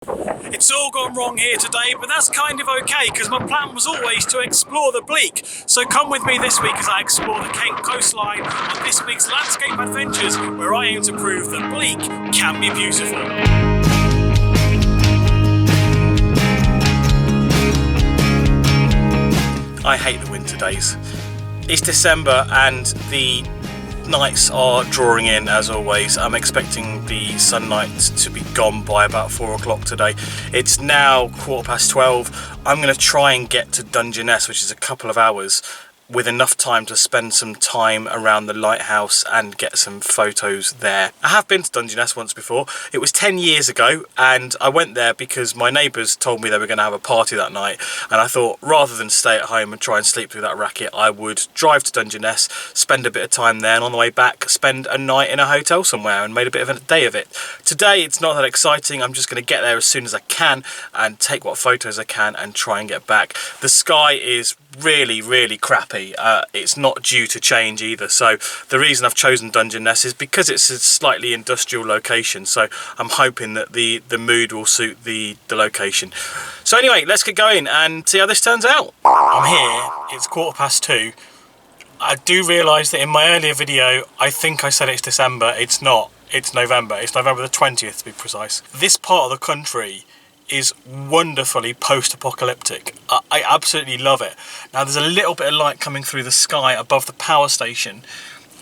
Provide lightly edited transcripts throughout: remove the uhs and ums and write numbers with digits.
It's all gone wrong here today, but that's kind of okay because my plan was always to explore the Bleak. So come with me this week as I explore the Kent coastline on this week's Landscape Adventures, where I aim to prove that Bleak can be beautiful. I hate the winter days. It's December and the nights are drawing in as always. I'm expecting the sunlight to be gone by about 4 o'clock today. It's now 12:15. I'm going to try and get to Dungeness, which is a couple of hours, with enough time to spend some time around the lighthouse and get some photos there. I have been to Dungeness once before. It was 10 years ago and I went there because my neighbours told me they were going to have a party that night, and I thought rather than stay at home and try and sleep through that racket, I would drive to Dungeness, spend a bit of time there, and on the way back spend a night in a hotel somewhere, and made a bit of a day of it. Today it's not that exciting. I'm just going to get there as soon as I can and take what photos I can and try and get back. The sky is really crappy. It's not due to change either, so the reason I've chosen Dungeness is because it's a slightly industrial location, so I'm hoping that the mood will suit the location. So anyway, let's get going and see how this turns out. I'm here, it's 2:15. I do realise that in my earlier video I think I said it's December. It's not, it's November. It's November the 20th to be precise. This part of the country is wonderfully post-apocalyptic. I absolutely love it. Now there's a little bit of light coming through the sky above the power station.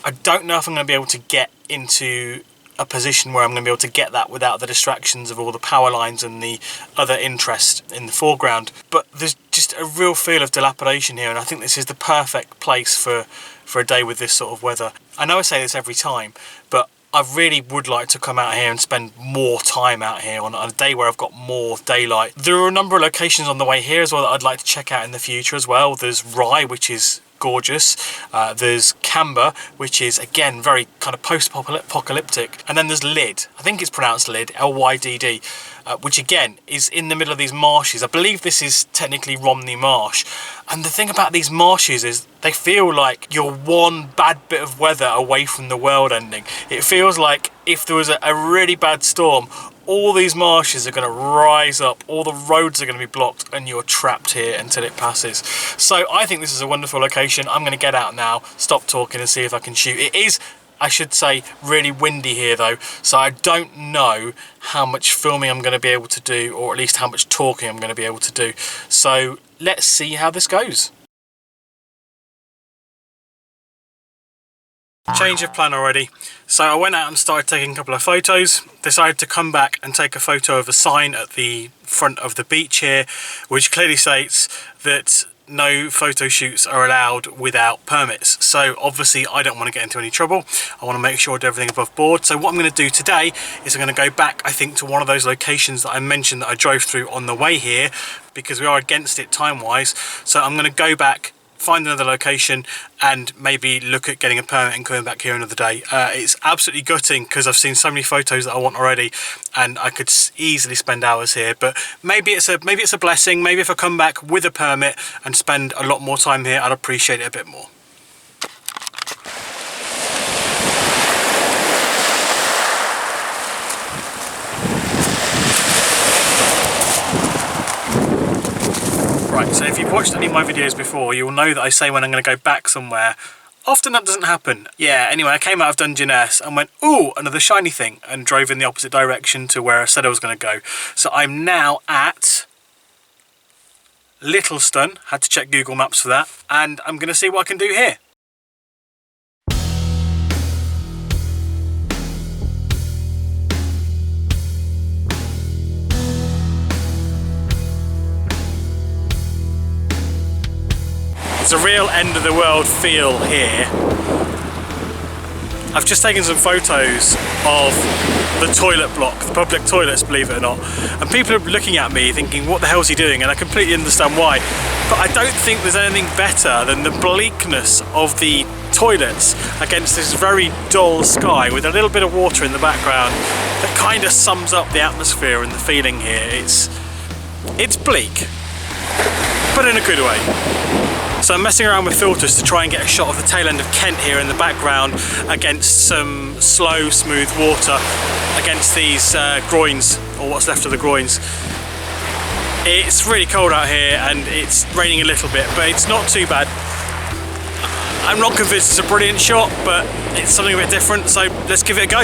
I don't know if I'm going to be able to get into a position where I'm going to be able to get that without the distractions of all the power lines and the other interest in the foreground. But there's just a real feel of dilapidation here, and I think this is the perfect place for a day with this sort of weather. I know I say this every time, but I really would like to come out here and spend more time out here on a day where I've got more daylight. There are a number of locations on the way here as well that I'd like to check out in the future as well. There's Rye, which is gorgeous. There's Camber, which is again very kind of post-apocalyptic, and then there's Lydd. I think it's pronounced Lydd, L-Y-D-D, which again is in the middle of these marshes. I believe this is technically Romney Marsh, and the thing about these marshes is they feel like you're one bad bit of weather away from the world ending. It feels like if there was a really bad storm, all these marshes are going to rise up, all the roads are going to be blocked, and you're trapped here until it passes. So I think this is a wonderful location. I'm going to get out now, stop talking, and see if I can shoot. It is, I should say, really windy here though, so I don't know how much filming I'm going to be able to do, or at least how much talking I'm going to be able to do. So let's see how this goes. Change of plan already. So I went out and started taking a couple of photos, decided to come back and take a photo of a sign at the front of the beach here, which clearly states that no photo shoots are allowed without permits. So obviously I don't want to get into any trouble. I want to make sure I do everything above board. So what I'm going to do today is I'm going to go back, I think, to one of those locations that I mentioned that I drove through on the way here, because we are against it time-wise. So I'm going to go back, find another location, and maybe look at getting a permit and coming back here another day. It's absolutely gutting because I've seen so many photos that I want already, and I could easily spend hours here. But maybe it's a blessing. Maybe if I come back with a permit and spend a lot more time here, I'd appreciate it a bit more. Right, so if you've watched any of my videos before, you'll know that I say when I'm going to go back somewhere, often that doesn't happen. Yeah, anyway, I came out of Dungeness and went, ooh, another shiny thing, and drove in the opposite direction to where I said I was going to go. So I'm now at Littlestone, had to check Google Maps for that, and I'm going to see what I can do here. It's a real end of the world feel here. I've just taken some photos of the toilet block, the public toilets, believe it or not, and people are looking at me thinking, what the hell's he doing? And I completely understand why, but I don't think there's anything better than the bleakness of the toilets against this very dull sky with a little bit of water in the background that kind of sums up the atmosphere and the feeling here. It's bleak, but in a good way. So I'm messing around with filters to try and get a shot of the tail end of Kent here in the background against some slow, smooth water against these groins, or what's left of the groins. It's really cold out here and it's raining a little bit, but it's not too bad. I'm not convinced it's a brilliant shot, but it's something a bit different, so let's give it a go.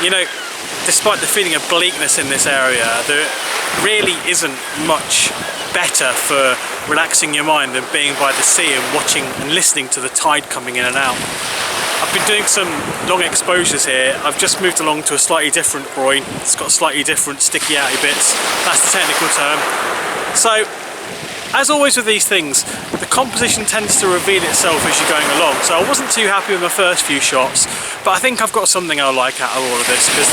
You know, despite the feeling of bleakness in this area, there really isn't much better for relaxing your mind than being by the sea and watching and listening to the tide coming in and out. I've been doing some long exposures here. I've just moved along to a slightly different groin. It's got slightly different sticky outy bits. That's the technical term. So, as always with these things, the composition tends to reveal itself as you're going along. So I wasn't too happy with my first few shots, but I think I've got something I like out of all of this, because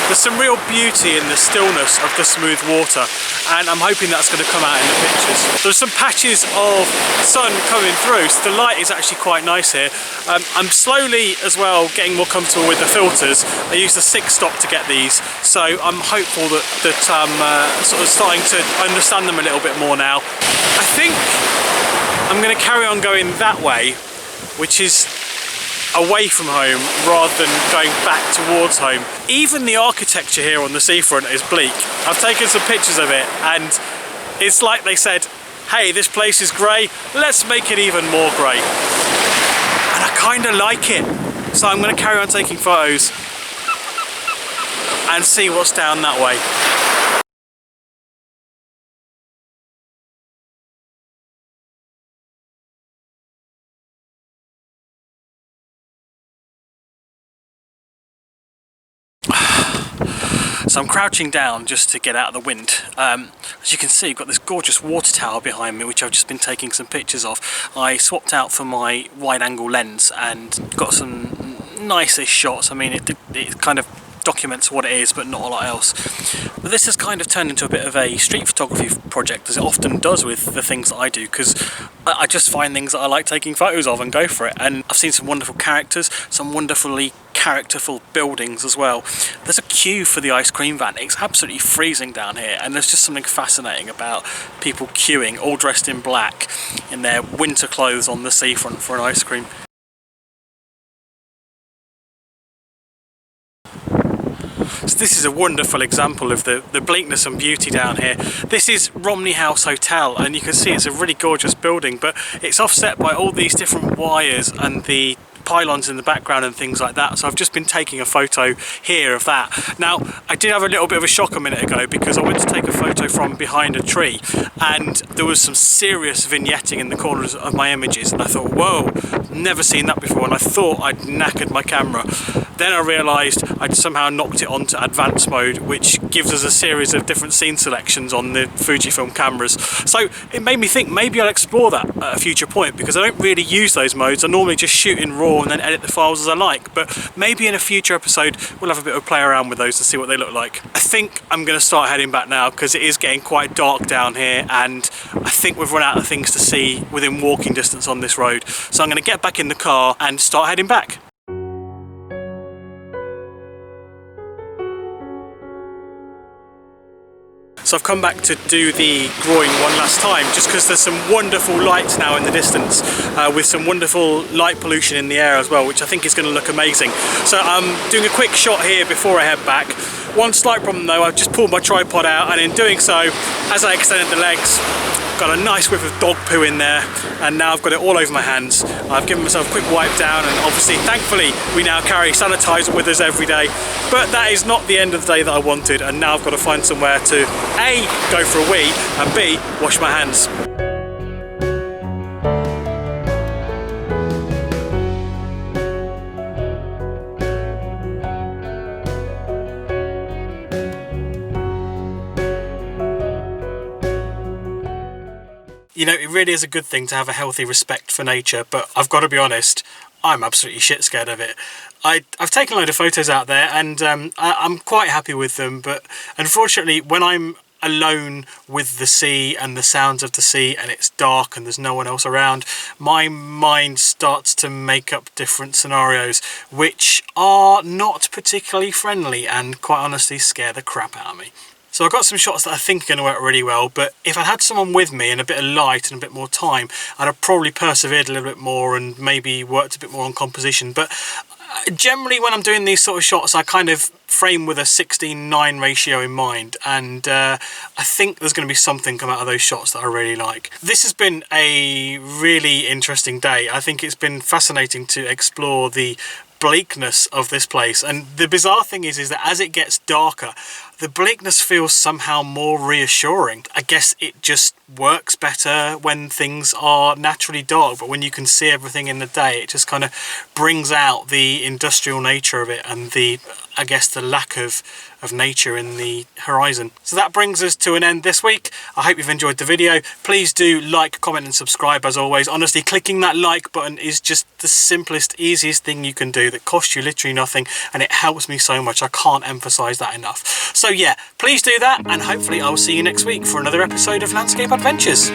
there's some real beauty in the stillness of the smooth water, and I'm hoping that's going to come out in the pictures. There's some patches of sun coming through, so the light is actually quite nice here. I'm slowly as well getting more comfortable with the filters. I used a 6-stop to get these, so I'm hopeful that I'm sort of starting to understand them a little bit more now. I think I'm going to carry on going that way, which is away from home rather than going back towards home. Even the architecture here on the seafront is bleak. I've taken some pictures of it and it's like they said, hey, this place is grey, let's make it even more grey. And I kind of like it. So I'm going to carry on taking photos and see what's down that way. So I'm crouching down just to get out of the wind. As you can see, I've got this gorgeous water tower behind me, which I've just been taking some pictures of. I swapped out for my wide-angle lens and got some nice-ish shots. I mean, it kind of documents what it is, but not a lot else. But this has kind of turned into a bit of a street photography project, as it often does with the things that I do, because I just find things that I like taking photos of and go for it. And I've seen some wonderful characters, some wonderfully characterful buildings as well. There's a queue for the ice cream van. It's absolutely freezing down here, and there's just something fascinating about people queuing, all dressed in black, in their winter clothes on the seafront for an ice cream. So this is a wonderful example of the bleakness and beauty down here. This is Romney House Hotel, and you can see it's a really gorgeous building, but it's offset by all these different wires and the pylons in the background and things like that. So I've just been taking a photo here of that. Now, I did have a little bit of a shock a minute ago, because I went to take a photo from behind a tree and there was some serious vignetting in the corners of my images, and I thought, whoa, never seen that before, and I thought I'd knackered my camera. Then I realised I'd somehow knocked it onto advanced mode, which gives us a series of different scene selections on the Fujifilm cameras. So it made me think maybe I'll explore that at a future point, because I don't really use those modes. I normally just shoot in RAW and then edit the files as I like, but maybe in a future episode we'll have a bit of a play around with those to see what they look like. I think I'm going to start heading back now, because it is getting quite dark down here, and I think we've run out of things to see within walking distance on this road. So I'm going to get back in the car and start heading back. So I've come back to do the groin one last time, just because there's some wonderful lights now in the distance, with some wonderful light pollution in the air as well, which I think is going to look amazing. So I'm doing a quick shot here before I head back. One slight problem though, I've just pulled my tripod out, and in doing so, as I extended the legs, got a nice whiff of dog poo in there, and now I've got it all over my hands. I've given myself a quick wipe down, and obviously, thankfully, we now carry sanitizer with us every day. But that is not the end of the day that I wanted, and now I've got to find somewhere to A, go for a wee, and B, wash my hands. You know, it really is a good thing to have a healthy respect for nature, but I've got to be honest, I'm absolutely shit scared of it. I've taken a load of photos out there, and I'm quite happy with them, but unfortunately when I'm alone with the sea and the sounds of the sea, and it's dark and there's no one else around, my mind starts to make up different scenarios which are not particularly friendly and quite honestly scare the crap out of me. So I've got some shots that I think are going to work really well, but if I had someone with me and a bit of light and a bit more time, I'd have probably persevered a little bit more and maybe worked a bit more on composition. But generally when I'm doing these sort of shots, I kind of frame with a 16:9 ratio in mind, and I think there's going to be something come out of those shots that I really like. This has been a really interesting day. I think it's been fascinating to explore the bleakness of this place, and the bizarre thing is that as it gets darker, the bleakness feels somehow more reassuring. I guess it just works better when things are naturally dark, but when you can see everything in the day, it just kind of brings out the industrial nature of it and the, I guess, the lack of nature in the horizon. So that brings us to an end this week. I hope you've enjoyed the video. Please do like, comment and subscribe as always. Honestly, clicking that like button is just the simplest, easiest thing you can do that costs you literally nothing, and it helps me so much. I can't emphasize that enough. So yeah, please do that, and hopefully I'll see you next week for another episode of Landscape Adventures.